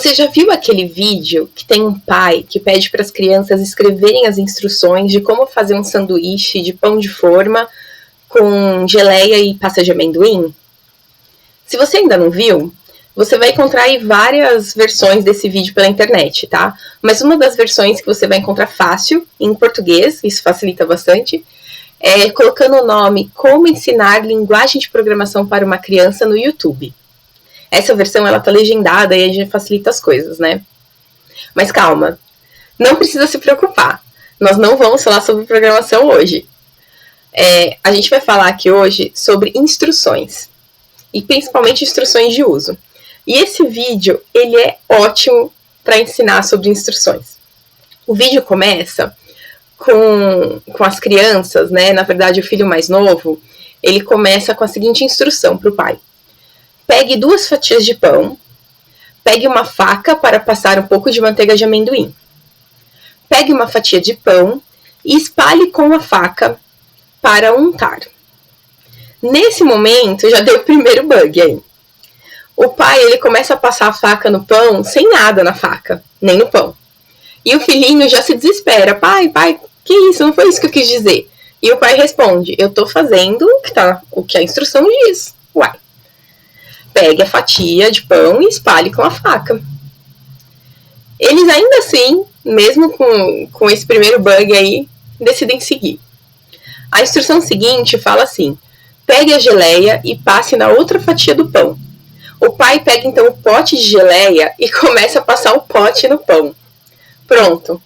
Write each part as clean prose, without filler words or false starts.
Você já viu aquele vídeo que tem um pai que pede para as crianças escreverem as instruções de como fazer um sanduíche de pão de forma com geleia e pasta de amendoim? Se você ainda não viu, você vai encontrar aí várias versões desse vídeo pela internet, tá? Mas uma das versões que você vai encontrar fácil, em português, isso facilita bastante, é colocando o nome Como Ensinar Linguagem de Programação para uma Criança no YouTube. Essa versão, ela tá legendada e a gente facilita as coisas, né? Mas calma, não precisa se preocupar. Nós não vamos falar sobre programação hoje. A gente vai falar aqui hoje sobre instruções. E principalmente instruções de uso. E esse vídeo, ele é ótimo para ensinar sobre instruções. O vídeo começa com as crianças, né? Na verdade, o filho mais novo, ele começa com a seguinte instrução para o pai. Pegue 2 fatias de pão, pegue uma faca para passar um pouco de manteiga de amendoim. Pegue uma fatia de pão e espalhe com a faca para untar. Nesse momento, já deu o primeiro bug aí. O pai, ele começa a passar a faca no pão sem nada na faca, nem no pão. E o filhinho já se desespera. Pai, que isso? Não foi isso que eu quis dizer. E o pai responde, eu tô fazendo o que a instrução diz. Uai. Pegue a fatia de pão e espalhe com a faca. Eles ainda assim, mesmo com esse primeiro bug aí, decidem seguir. A instrução seguinte fala assim, pegue a geleia e passe na outra fatia do pão. O pai pega então o pote de geleia e começa a passar o pote no pão. Pronto.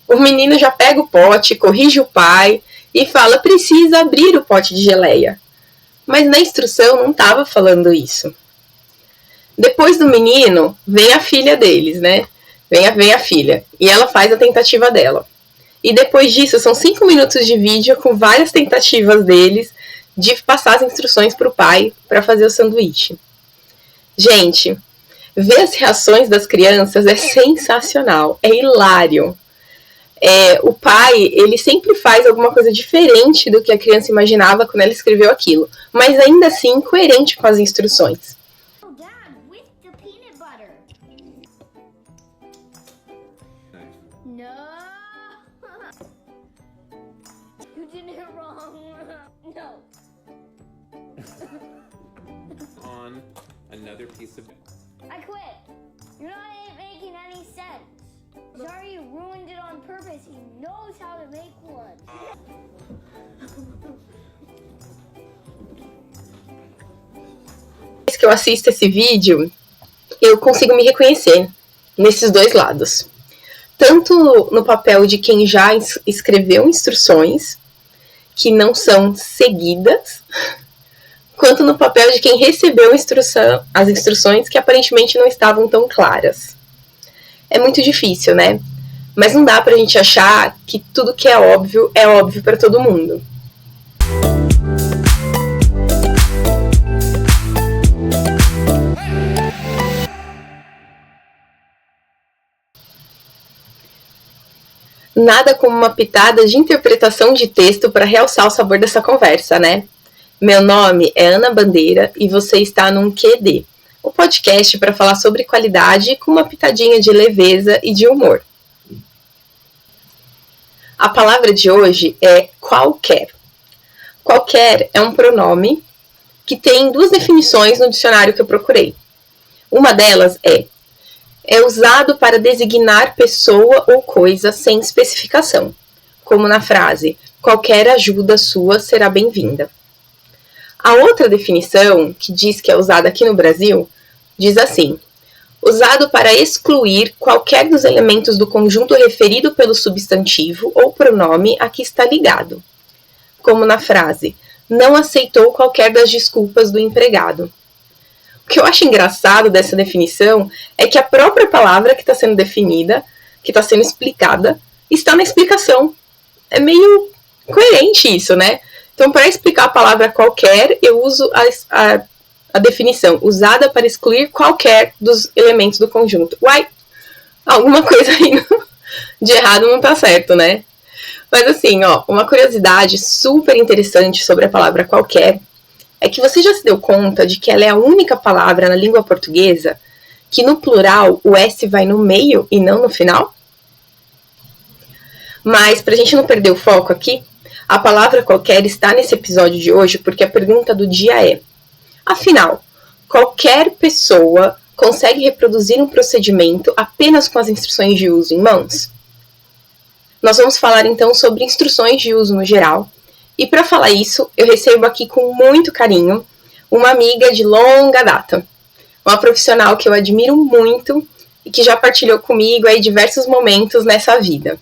O menino já pega o pote, corrige o pai e fala, precisa abrir o pote de geleia. Mas na instrução não estava falando isso. Depois do menino, vem a filha deles, né? Vem a filha. E ela faz a tentativa dela. E depois disso, são 5 minutos de vídeo com várias tentativas deles de passar as instruções para o pai para fazer o sanduíche. Gente, ver as reações das crianças é sensacional, é hilário. O pai, ele sempre faz alguma coisa diferente do que a criança imaginava quando ela escreveu aquilo, mas ainda assim coerente com as instruções. On another piece of... I quit. You're not making any sense. Sorry, ruined it on purpose. He knows how to make one. Desde que eu assisto esse vídeo, eu consigo me reconhecer nesses dois lados. Tanto no papel de quem já escreveu instruções que não são seguidas, quanto no papel de quem recebeu as instruções que aparentemente não estavam tão claras. É muito difícil, né? Mas não dá pra gente achar que tudo que é óbvio para todo mundo. Nada como uma pitada de interpretação de texto para realçar o sabor dessa conversa, né? Meu nome é Ana Bandeira e você está num QD, o podcast para falar sobre qualidade com uma pitadinha de leveza e de humor. A palavra de hoje é qualquer. Qualquer é um pronome que tem 2 definições no dicionário que eu procurei. Uma delas é usado para designar pessoa ou coisa sem especificação, como na frase, qualquer ajuda sua será bem-vinda. A outra definição, que diz que é usada aqui no Brasil, diz assim, usado para excluir qualquer dos elementos do conjunto referido pelo substantivo ou pronome a que está ligado, como na frase, não aceitou qualquer das desculpas do empregado. O que eu acho engraçado dessa definição é que a própria palavra que está sendo definida, que está sendo explicada, está na explicação. É meio coerente isso, né? Então, para explicar a palavra qualquer, eu uso a definição, usada para excluir qualquer dos elementos do conjunto. Uai, alguma coisa aí de errado não tá certo, né? Mas assim, uma curiosidade super interessante sobre a palavra qualquer é que você já se deu conta de que ela é a única palavra na língua portuguesa que no plural o S vai no meio e não no final? Mas, para a gente não perder o foco aqui, a palavra qualquer está nesse episódio de hoje porque a pergunta do dia é: afinal, qualquer pessoa consegue reproduzir um procedimento apenas com as instruções de uso em mãos? Nós vamos falar então sobre instruções de uso no geral. E para falar isso, eu recebo aqui com muito carinho uma amiga de longa data, uma profissional que eu admiro muito e que já partilhou comigo aí diversos momentos nessa vida.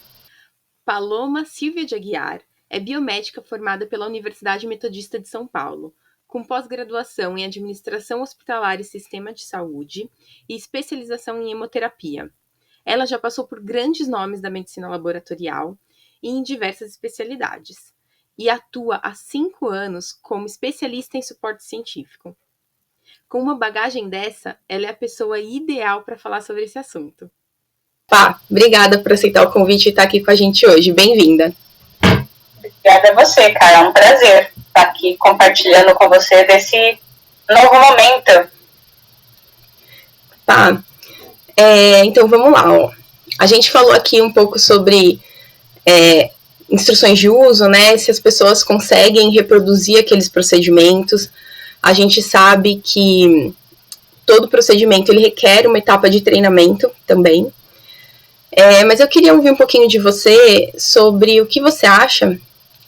Paloma Silvia de Aguiar é biomédica formada pela Universidade Metodista de São Paulo, com pós-graduação em Administração Hospitalar e Sistema de Saúde e especialização em hemoterapia. Ela já passou por grandes nomes da medicina laboratorial e em diversas especialidades, e atua há 5 anos como especialista em suporte científico. Com uma bagagem dessa, ela é a pessoa ideal para falar sobre esse assunto. Pá, obrigada por aceitar o convite e estar aqui com a gente hoje. Bem-vinda. Obrigada a você, cara. É um prazer estar aqui compartilhando com você desse novo momento. Tá. Então vamos lá. Ó. A gente falou aqui um pouco sobre instruções de uso, né? Se as pessoas conseguem reproduzir aqueles procedimentos. A gente sabe que todo procedimento ele requer uma etapa de treinamento também. Mas eu queria ouvir um pouquinho de você sobre o que você acha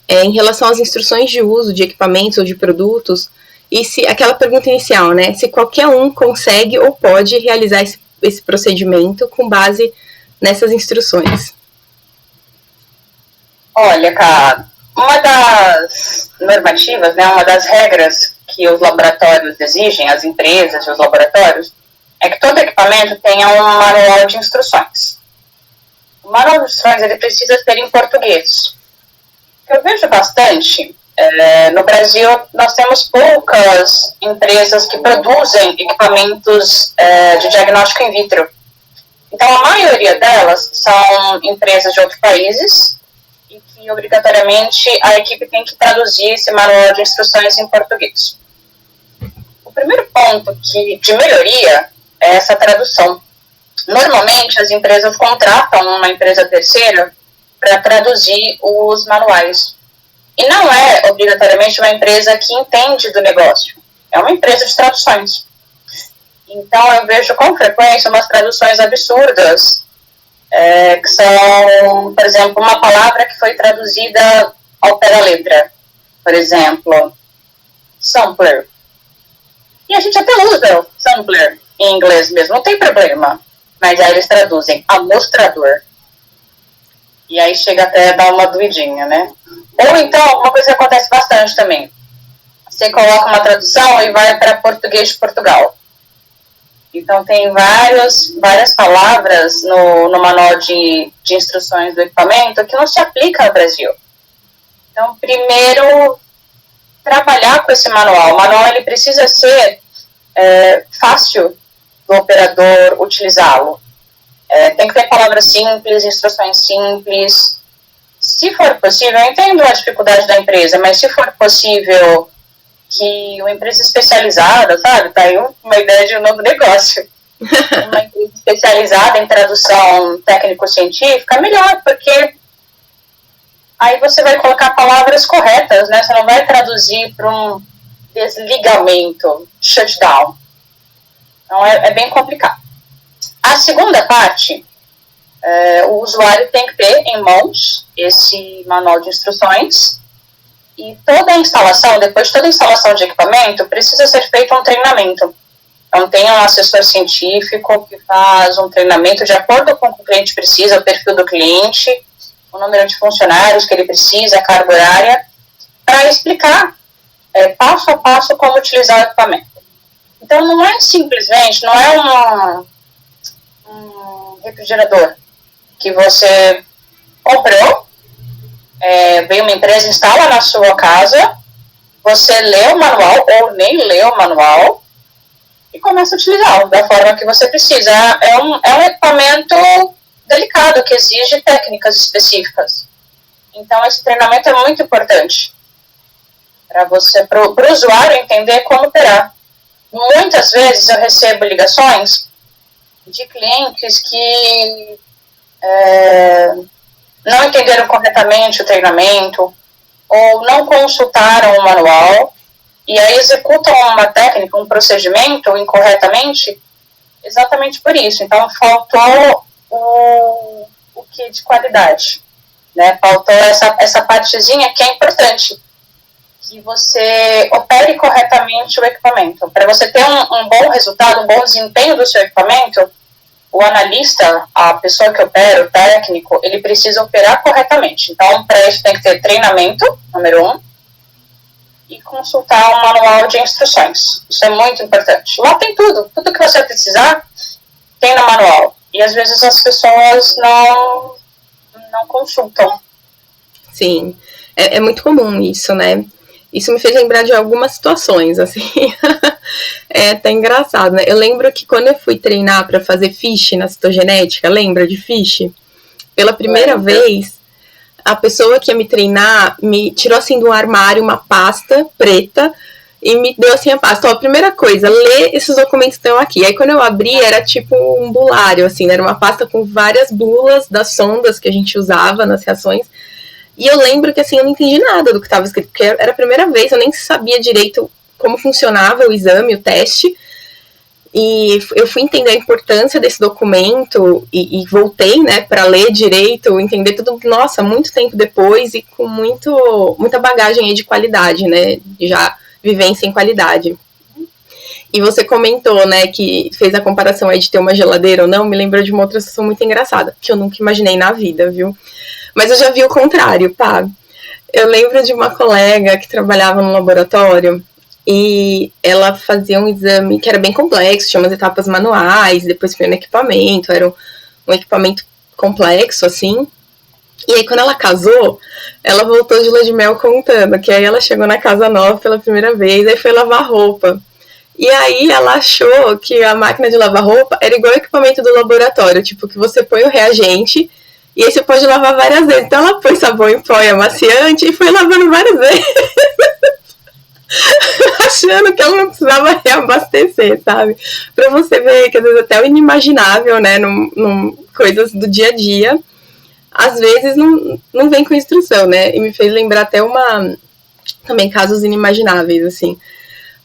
em relação às instruções de uso de equipamentos ou de produtos, e se aquela pergunta inicial, né? Se qualquer um consegue ou pode realizar esse procedimento com base nessas instruções. Olha, cara, uma das normativas, né, uma das regras que os laboratórios exigem, as empresas e os laboratórios, é que todo equipamento tenha um manual de instruções. O manual de instruções ele precisa ser em português. O que eu vejo bastante, no Brasil nós temos poucas empresas que produzem equipamentos de diagnóstico in vitro. Então a maioria delas são empresas de outros países e que obrigatoriamente a equipe tem que traduzir esse manual de instruções em português. O primeiro ponto de melhoria é essa tradução. Normalmente, as empresas contratam uma empresa terceira para traduzir os manuais. E não é, obrigatoriamente, uma empresa que entende do negócio. É uma empresa de traduções. Então, eu vejo com frequência umas traduções absurdas, que são, por exemplo, uma palavra que foi traduzida ao pé da letra. Por exemplo, sampler. E a gente até usa sampler em inglês mesmo, não tem problema. Mas aí eles traduzem amostrador. E aí chega até a dar uma doidinha, né? Ou então, uma coisa que acontece bastante também. Você coloca uma tradução e vai para português de Portugal. Então tem várias palavras no manual de instruções do equipamento que não se aplica ao Brasil. Então, primeiro, trabalhar com esse manual. O manual ele precisa ser fácil do operador utilizá-lo. Tem que ter palavras simples, instruções simples. Se for possível, eu entendo a dificuldade da empresa, mas se for possível que uma empresa especializada, sabe, tá aí uma ideia de um novo negócio. Uma empresa especializada em tradução técnico-científica é melhor, porque aí você vai colocar palavras corretas, né? Você não vai traduzir para um desligamento, shutdown. Então é bem complicado. A segunda parte, o usuário tem que ter em mãos esse manual de instruções e toda a instalação, depois de toda a instalação de equipamento, precisa ser feito um treinamento. Então tem um assessor científico que faz um treinamento de acordo com o que o cliente precisa, o perfil do cliente, o número de funcionários que ele precisa, a carga horária, para explicar passo a passo como utilizar o equipamento. Então não é simplesmente, não é um refrigerador que você comprou, veio uma empresa, instala na sua casa, você lê o manual ou nem lê o manual e começa a utilizá-lo da forma que você precisa. É um equipamento delicado que exige técnicas específicas. Então esse treinamento é muito importante para o usuário entender como operar. Muitas vezes eu recebo ligações de clientes que não entenderam corretamente o treinamento ou não consultaram o manual e aí executam uma técnica, um procedimento incorretamente, exatamente por isso. Então, faltou o que de qualidade, né? Faltou essa partezinha que é importante, que você opere corretamente o equipamento. Para você ter um bom resultado, um bom desempenho do seu equipamento, o analista, a pessoa que opera, o técnico, ele precisa operar corretamente. Então, para isso tem que ter treinamento, número 1, e consultar um manual de instruções. Isso é muito importante. Lá tem tudo que você precisar tem no manual. E às vezes as pessoas não consultam. Sim, é muito comum isso, né? Isso me fez lembrar de algumas situações, assim. É até engraçado, né? Eu lembro que quando eu fui treinar para fazer fiche na citogenética, lembra de fiche? Pela primeira vez, a pessoa que ia me treinar me tirou assim do armário uma pasta preta e me deu assim a pasta. Ó, a primeira coisa, lê esses documentos que estão aqui. Aí quando eu abri, era tipo um bulário, assim, era uma pasta com várias bulas das sondas que a gente usava nas reações. E eu lembro que, assim, eu não entendi nada do que estava escrito, porque era a primeira vez, eu nem sabia direito como funcionava o exame, o teste. E eu fui entender a importância desse documento e voltei, né, para ler direito, entender tudo, nossa, muito tempo depois e com muita bagagem aí de qualidade, né, já vivência em qualidade. E você comentou, né, que fez a comparação aí de ter uma geladeira ou não, me lembrou de uma outra situação muito engraçada, que eu nunca imaginei na vida, viu? Mas eu já vi o contrário, pá. Eu lembro de uma colega que trabalhava no laboratório e ela fazia um exame que era bem complexo, tinha umas etapas manuais, depois foi no equipamento, era um equipamento complexo, assim. E aí, quando ela casou, ela voltou de lua de mel contando que aí ela chegou na casa nova pela primeira vez, aí foi lavar roupa. E aí ela achou que a máquina de lavar roupa era igual ao equipamento do laboratório, tipo, que você põe o reagente e aí você pode lavar várias vezes. Então ela pôs sabão em pó e amaciante e foi lavando várias vezes. Achando que ela não precisava reabastecer, sabe? Pra você ver que às vezes até o inimaginável, né? Coisas do dia a dia, às vezes não vem com instrução, né? E me fez lembrar até também casos inimagináveis, assim.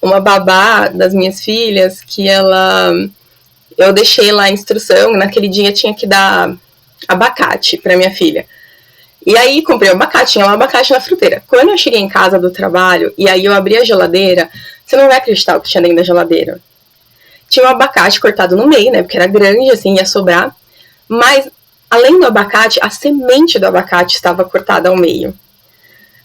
Uma babá das minhas filhas, que eu deixei lá a instrução, naquele dia tinha que dar abacate para minha filha. E aí comprei o abacate, tinha um abacate na fruteira. Quando eu cheguei em casa do trabalho, e aí eu abri a geladeira, você não vai acreditar o que tinha dentro da geladeira. Tinha um abacate cortado no meio, né, porque era grande, assim, ia sobrar. Mas, além do abacate, a semente do abacate estava cortada ao meio.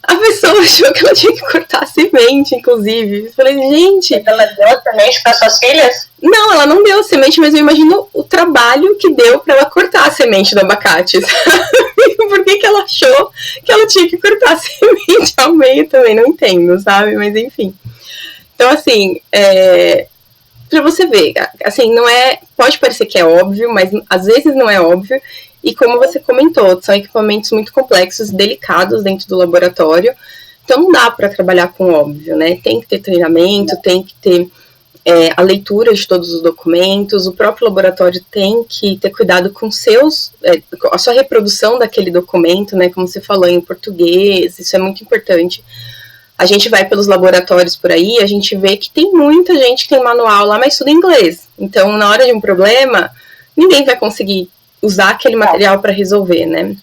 A pessoa achou que ela tinha que cortar a semente, inclusive. Eu falei, gente... Ela deu a semente para suas filhas? Não, ela não deu a semente, mas eu imagino o trabalho que deu para ela cortar a semente do abacate, sabe? Por que ela achou que ela tinha que cortar a semente ao meio também? Não entendo, sabe? Mas enfim. Então, assim, para você ver, assim, não é... Pode parecer que é óbvio, mas às vezes não é óbvio. E como você comentou, são equipamentos muito complexos, delicados dentro do laboratório. Então não dá para trabalhar com óbvio, né? Tem que ter treinamento, tem que ter a leitura de todos os documentos. O próprio laboratório tem que ter cuidado com a sua reprodução daquele documento, né? Como você falou, em português, isso é muito importante. A gente vai pelos laboratórios por aí, a gente vê que tem muita gente que tem manual lá, mas tudo em inglês. Então, na hora de um problema, ninguém vai conseguir usar aquele material para resolver, né?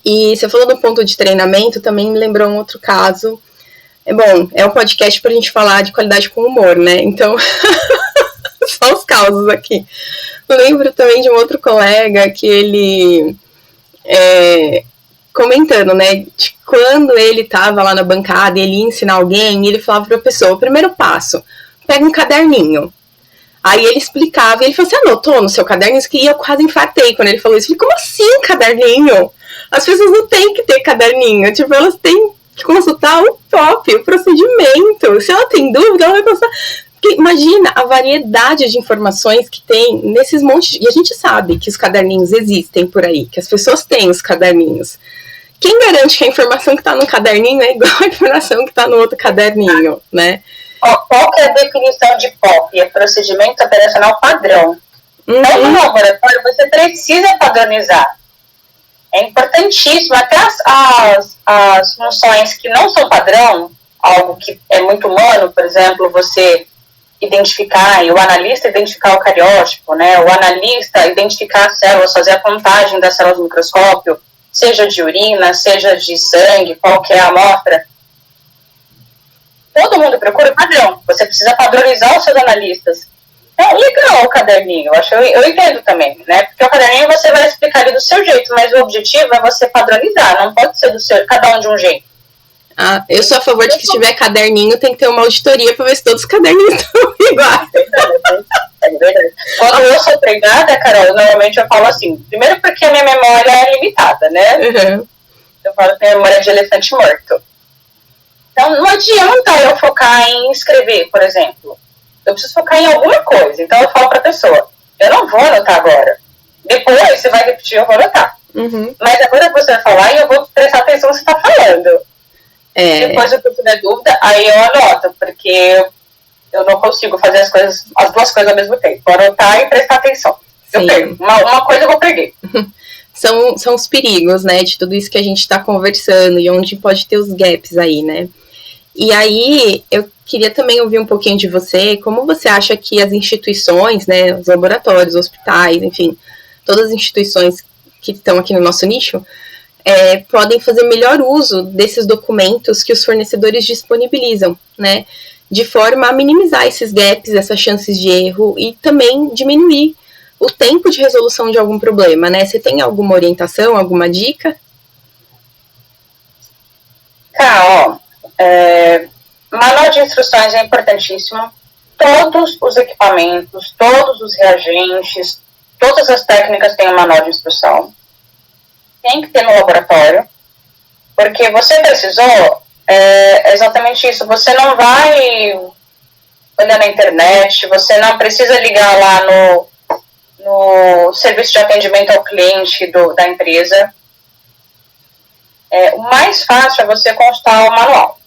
E você falou do ponto de treinamento, também me lembrou um outro caso. É um podcast pra gente falar de qualidade com humor, né? Então, só os causos aqui. Eu lembro também de um outro colega que ele, comentando, né, de quando ele estava lá na bancada e ele ia ensinar alguém, ele falava pra pessoa, o primeiro passo, pega um caderninho. Aí ele explicava, e ele falou, você anotou no seu caderninho? E eu quase infartei quando ele falou isso. Eu falei, como assim caderninho? As pessoas não têm que ter caderninho. Tipo, elas têm que consultar o POP, o procedimento. Se ela tem dúvida, ela vai consultar. Porque imagina a variedade de informações que tem nesses montes. E a gente sabe que os caderninhos existem por aí, que as pessoas têm os caderninhos. Quem garante que a informação que está no caderninho é igual a informação que está no outro caderninho, né? Qual que é a definição de POP? É procedimento operacional padrão. Então, no laboratório, você precisa padronizar. É importantíssimo. Até as funções que não são padrão, algo que é muito humano, por exemplo, você identificar, e o analista identificar o cariótipo, né? O analista identificar as células, fazer a contagem das células no microscópio, seja de urina, seja de sangue, qual que é a amostra. Todo mundo procura padrão. Você precisa padronizar os seus analistas. É legal o caderninho, eu entendo também, né? Porque o caderninho você vai explicar ele do seu jeito, mas o objetivo é você padronizar, não pode ser do seu, cada um de um jeito. Ah, eu sou a favor de que se tiver caderninho, tem que ter uma auditoria para ver se todos os caderninhos estão iguais. É verdade. Quando eu sou treinada, Carol, normalmente eu falo assim, primeiro porque a minha memória é limitada, né? Uhum. Eu falo que minha memória é de elefante morto. Então não adianta eu focar em escrever, por exemplo. Eu preciso focar em alguma coisa. Então eu falo pra pessoa, eu não vou anotar agora. Depois você vai repetir, eu vou anotar. Uhum. Mas agora você vai falar e eu vou prestar atenção no que você tá falando. Depois, se eu tiver dúvida, aí eu anoto, porque eu não consigo fazer as duas coisas ao mesmo tempo. Anotar e prestar atenção. Eu perco. Uma coisa eu vou perder. São os perigos, né, de tudo isso que a gente está conversando e onde pode ter os gaps aí, né? E aí, eu queria também ouvir um pouquinho de você, como você acha que as instituições, né, os laboratórios, hospitais, enfim, todas as instituições que estão aqui no nosso nicho, podem fazer melhor uso desses documentos que os fornecedores disponibilizam, né, de forma a minimizar esses gaps, essas chances de erro e também diminuir o tempo de resolução de algum problema, né? Você tem alguma orientação, alguma dica? Manual de instruções é importantíssimo. Todos os equipamentos, todos os reagentes, todas as técnicas têm um manual de instrução. Tem que ter no laboratório, porque você precisou, é exatamente isso, você não vai olhar na internet, você não precisa ligar lá no serviço de atendimento ao cliente da empresa. O mais fácil é você consultar o manual.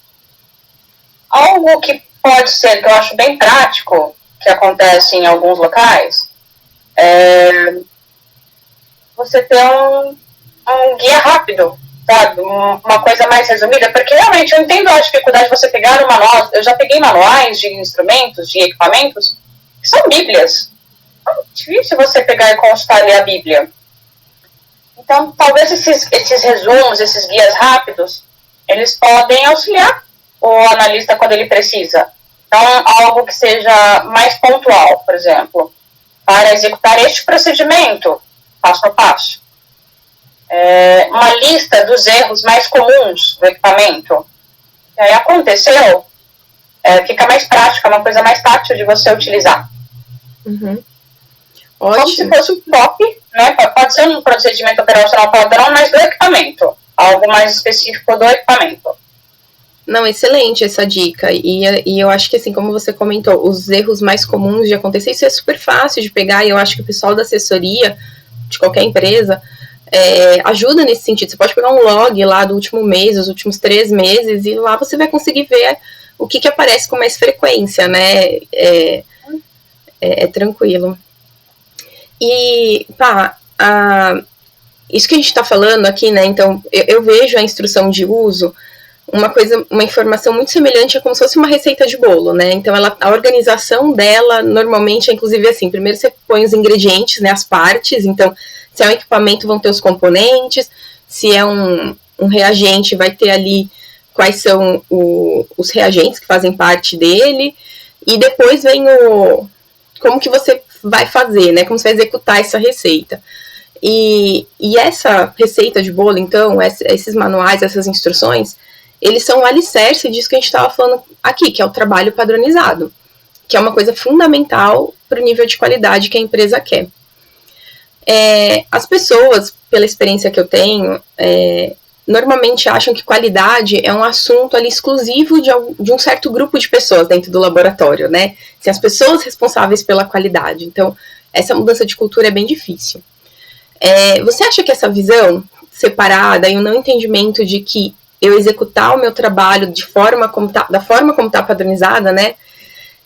Algo que pode ser, que eu acho bem prático, que acontece em alguns locais, você ter um guia rápido, sabe? Uma coisa mais resumida, porque realmente eu entendo a dificuldade de você pegar um manual. Eu já peguei manuais de instrumentos, de equipamentos, que são bíblias. É difícil você pegar e consultar ali a Bíblia. Então, talvez esses resumos, esses guias rápidos, eles podem auxiliar o analista quando ele precisa. Então, algo que seja mais pontual, por exemplo, para executar este procedimento, passo a passo. Uma lista dos erros mais comuns do equipamento. E aí aconteceu, fica mais prático, é uma coisa mais tátil de você utilizar. Uhum. Como se Ótimo. fosse um top, né? Pode ser um procedimento operacional padrão, mas do equipamento. Algo mais específico do equipamento. Não, excelente essa dica. E eu acho que, assim, como você comentou, os erros mais comuns de acontecer, isso é super fácil de pegar, e eu acho que o pessoal da assessoria de qualquer empresa ajuda nesse sentido. Você pode pegar um log lá do último mês, dos últimos 3 meses, e lá você vai conseguir ver o que aparece com mais frequência, né? É tranquilo. E, isso que a gente está falando aqui, né? Então, eu vejo a instrução de uso uma informação muito semelhante a como se fosse uma receita de bolo, né? Então, a organização dela, normalmente, é inclusive assim, primeiro você põe os ingredientes, né, as partes, então, se é um equipamento, vão ter os componentes, se é um reagente, vai ter ali quais são os reagentes que fazem parte dele, e depois vem como que você vai fazer, né, como você vai executar essa receita. E essa receita de bolo, então, esses manuais, essas instruções, eles são o alicerce disso que a gente estava falando aqui, que é o trabalho padronizado, que é uma coisa fundamental para o nível de qualidade que a empresa quer. As pessoas, pela experiência que eu tenho, normalmente acham que qualidade é um assunto ali exclusivo de um certo grupo de pessoas dentro do laboratório, né? Assim, as pessoas responsáveis pela qualidade. Então, essa mudança de cultura é bem difícil. Você acha que essa visão separada e o não entendimento de que eu executar o meu trabalho da forma como está padronizada, né,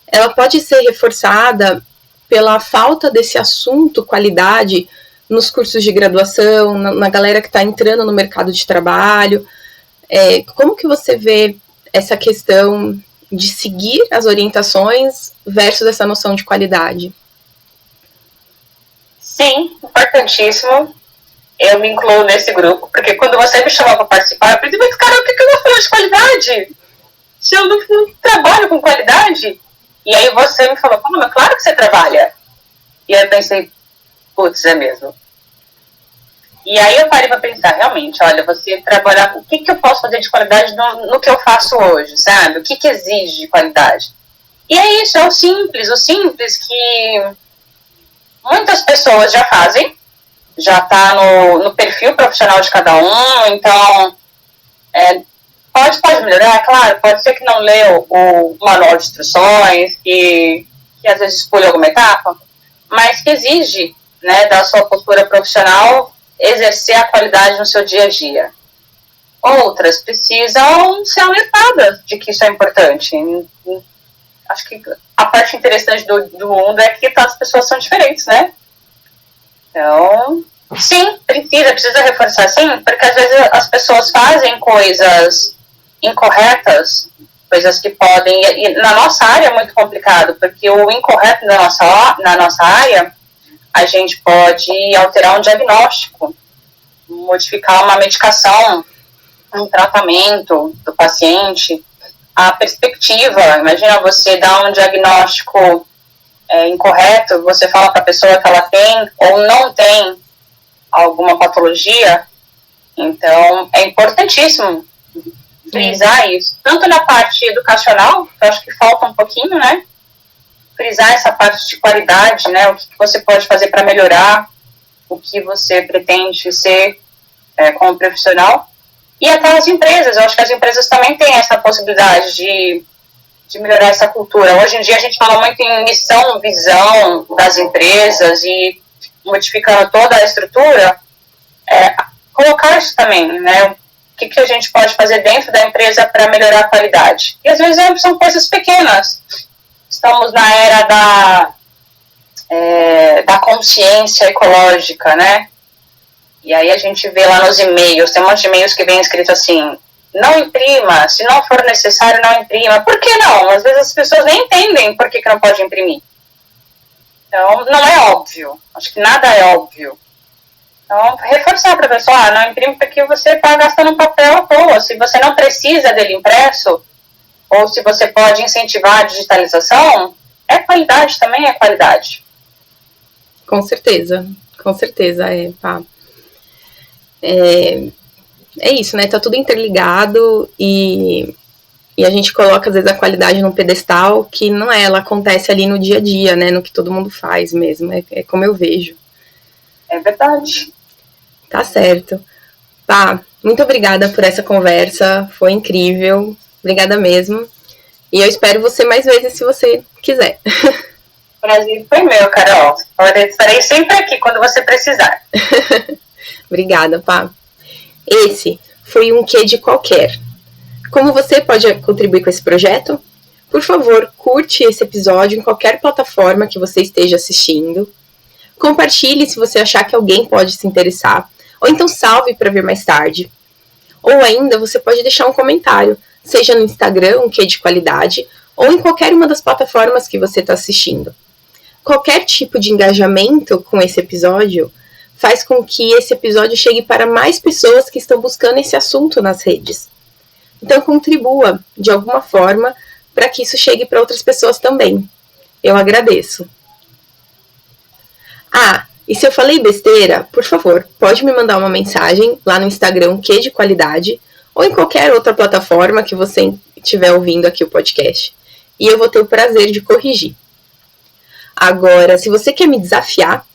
ela pode ser reforçada pela falta desse assunto qualidade nos cursos de graduação, na galera que está entrando no mercado de trabalho. Como que você vê essa questão de seguir as orientações versus essa noção de qualidade? Sim, importantíssimo. Eu me incluo nesse grupo, porque quando você me chamou para participar, eu pensei, mas cara, o que eu vou falar de qualidade? Se eu não trabalho com qualidade? E aí você me falou, mas claro que você trabalha. E aí eu pensei, putz, é mesmo. E aí eu parei para pensar, realmente, olha, você trabalhar, o que eu posso fazer de qualidade no que eu faço hoje, sabe? O que exige de qualidade? E é isso, é o simples que muitas pessoas já fazem, já está no perfil profissional de cada um, então pode melhorar, claro, pode ser que não leu o manual de instruções, que às vezes pula alguma etapa, mas que exige, né, da sua postura profissional exercer a qualidade no seu dia a dia. Outras precisam ser alertadas de que isso é importante. Acho que a parte interessante do mundo é que as pessoas são diferentes, né? Então, sim, precisa reforçar, sim, porque às vezes as pessoas fazem coisas incorretas, coisas que podem... E na nossa área é muito complicado, porque o incorreto na nossa área, a gente pode alterar um diagnóstico, modificar uma medicação, um tratamento do paciente, a perspectiva. Imagina você dar um diagnóstico incorreto, você fala para a pessoa que ela tem ou não tem alguma patologia. Então, é importantíssimo frisar isso. Tanto na parte educacional, que eu acho que falta um pouquinho, né? Frisar essa parte de qualidade, né? O que você pode fazer para melhorar o que você pretende ser como profissional. E até as empresas, eu acho que as empresas também têm essa possibilidade de melhorar essa cultura. Hoje em dia a gente fala muito em missão, visão das empresas e modificando toda a estrutura, colocar isso também, né? O que a gente pode fazer dentro da empresa para melhorar a qualidade. E às vezes são coisas pequenas. Estamos na era da consciência ecológica, né? E aí a gente vê lá nos e-mails, tem um monte de e-mails que vem escrito assim, não imprima, se não for necessário, não imprima. Por que não? Às vezes as pessoas nem entendem por que não pode imprimir. Então, não é óbvio. Acho que nada é óbvio. Então, reforçar para a pessoa, não imprime porque você está gastando um papel à toa. Se você não precisa dele impresso, ou se você pode incentivar a digitalização, qualidade também é qualidade. Com certeza, pá. É isso, né? Tá tudo interligado e a gente coloca, às vezes, a qualidade num pedestal que não ela acontece ali no dia a dia, né? No que todo mundo faz mesmo, é como eu vejo. É verdade. Tá certo. Pá, muito obrigada por essa conversa, foi incrível, obrigada mesmo. E eu espero você mais vezes se você quiser. O prazer foi meu, Carol. Estarei sempre aqui quando você precisar. Obrigada, pá. Esse foi um quê de qualquer. Como você pode contribuir com esse projeto? Por favor, curte esse episódio em qualquer plataforma que você esteja assistindo. Compartilhe se você achar que alguém pode se interessar. Ou então salve para ver mais tarde. Ou ainda você pode deixar um comentário, seja no Instagram, um quê de qualidade, ou em qualquer uma das plataformas que você está assistindo. Qualquer tipo de engajamento com esse episódio faz com que esse episódio chegue para mais pessoas que estão buscando esse assunto nas redes. Então contribua de alguma forma para que isso chegue para outras pessoas também. Eu agradeço. E se eu falei besteira, por favor, pode me mandar uma mensagem lá no Instagram, quê de qualidade, ou em qualquer outra plataforma que você estiver ouvindo aqui o podcast. E eu vou ter o prazer de corrigir. Agora, se você quer me desafiar,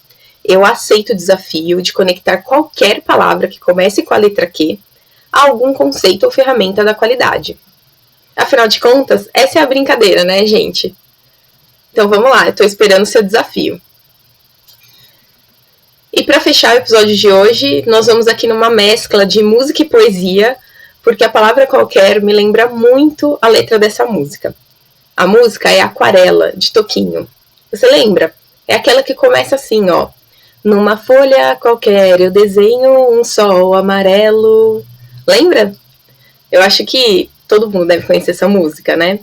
eu aceito o desafio de conectar qualquer palavra que comece com a letra Q a algum conceito ou ferramenta da qualidade. Afinal de contas, essa é a brincadeira, né, gente? Então vamos lá, eu tô esperando o seu desafio. E para fechar o episódio de hoje, nós vamos aqui numa mescla de música e poesia, porque a palavra qualquer me lembra muito a letra dessa música. A música é Aquarela, de Toquinho. Você lembra? É aquela que começa assim, ó. Numa folha qualquer eu desenho um sol amarelo. Lembra? Eu acho que todo mundo deve conhecer essa música, né?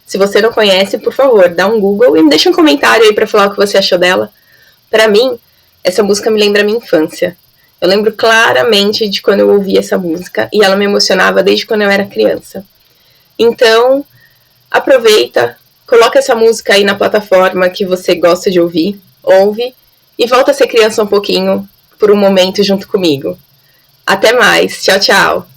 Se você não conhece, por favor, dá um Google e me deixa um comentário aí pra falar o que você achou dela. Pra mim, essa música me lembra a minha infância. Eu lembro claramente de quando eu ouvi essa música e ela me emocionava desde quando eu era criança. Então, aproveita, coloca essa música aí na plataforma que você gosta de ouvir, ouve e volta a ser criança um pouquinho por um momento junto comigo. Até mais, tchau, tchau!